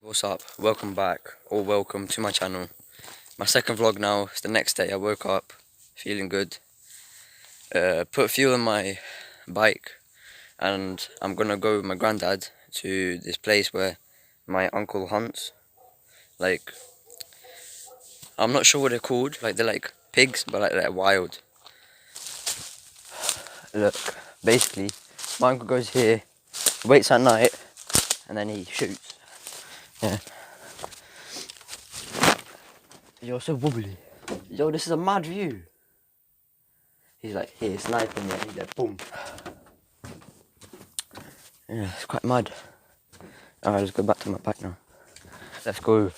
What's up? Welcome back, or welcome to my channel. My second vlog now. It's the next day. I woke up feeling good. Put fuel in my bike, and I'm gonna go with my granddad to this place where my uncle hunts. Like, I'm not sure what they're called. Like, they're like pigs, but like they're wild. Look, basically, my uncle goes here, waits at night, and then he shoots. Yeah. You're so wobbly. Yo, this is a mad view. He's like here sniping me, and he's like boom. Yeah, it's quite mad. Alright, let's go back to my bike now. Let's go.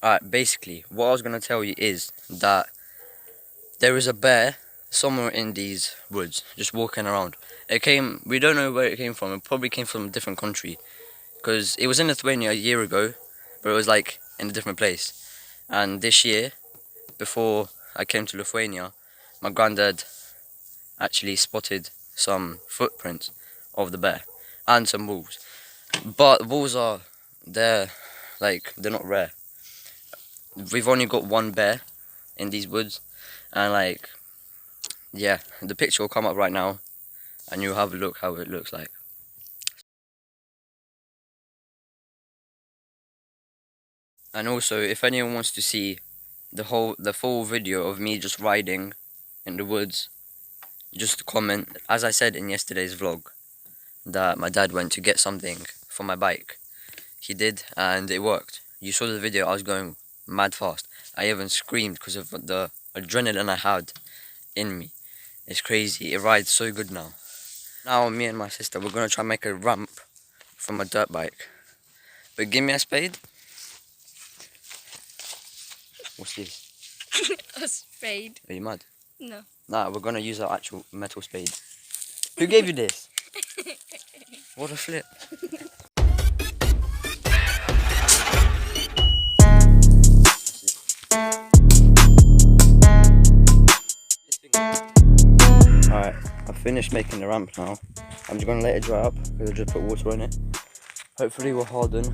Alright, basically, what I was going to tell you is that there is a bear somewhere in these woods, just walking around. We don't know where it came from. It probably came from a different country, because it was in Lithuania a year ago, but it was like in a different place. And this year, before I came to Lithuania, my granddad actually spotted some footprints of the bear and some wolves. But wolves they're not rare. We've only got one bear in these woods, and yeah, the picture will come up right now and you'll have a look how it looks like. And also, if anyone wants to see the full video of me just riding in the woods, just comment. As I said in yesterday's vlog, that my dad went to get something for my bike. He did, and it worked. You saw the video. I was going mad fast. I even screamed because of the adrenaline I had in me. It's crazy. It rides so good now. Now me and my sister, we're gonna try and make a ramp from a dirt bike. But give me a spade. What's this? A spade. Are you mad? No. Nah, we're gonna use our actual metal spade. Who gave you this? What a flip. Alright, I've finished making the ramp now. I'm just going to let it dry up because I just put water on it. Hopefully it will harden.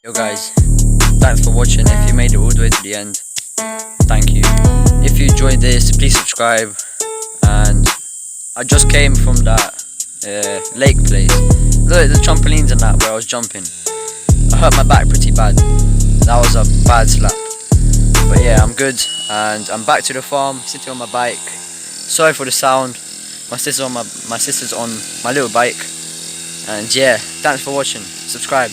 Yo guys, thanks for watching. If you made it all the way to the end, thank you. If you enjoyed this, please subscribe. And I just came from that lake place. Look, the trampolines and that where I was jumping. I hurt my back pretty bad. That was a bad slap. But yeah, I'm good, and I'm back to the farm, sitting on my bike. Sorry for the sound. My sister's on my little bike. And yeah, thanks for watching. Subscribe.